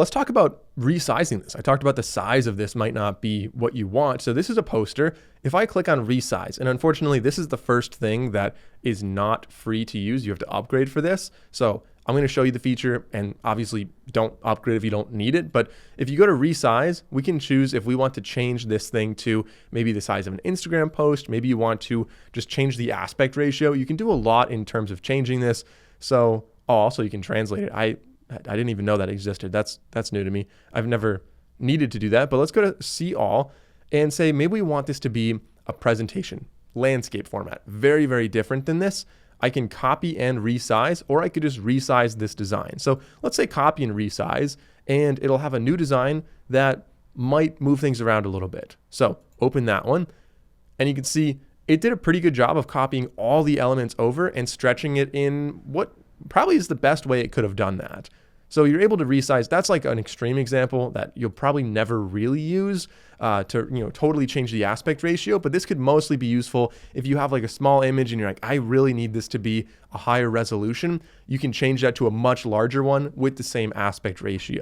Let's talk about resizing this. I talked about the size of this might not be what you want. So this is a poster. If I click on resize, and unfortunately, this is the first thing that is not free to use. You have to upgrade for this. So I'm going to show you the feature, and obviously don't upgrade if you don't need it. But if you go to resize, we can choose if we want to change this thing to maybe the size of an Instagram post. Maybe you want to just change the aspect ratio. You can do a lot in terms of changing this. So also you can translate it. I didn't even know that existed. That's new to me. I've never needed to do that, but let's go to see all and say, maybe we want this to be a presentation, landscape format. Very, very different than this. I can copy and resize, or I could just resize this design. So let's say copy and resize, and it'll have a new design that might move things around a little bit. So open that one, and you can see it did a pretty good job of copying all the elements over and stretching it in what probably is the best way it could have done that. So you're able to resize. That's like an extreme example that you'll probably never really use to totally change the aspect ratio. But this could mostly be useful if you have like a small image and you're like, I really need this to be a higher resolution. You can change that to a much larger one with the same aspect ratio.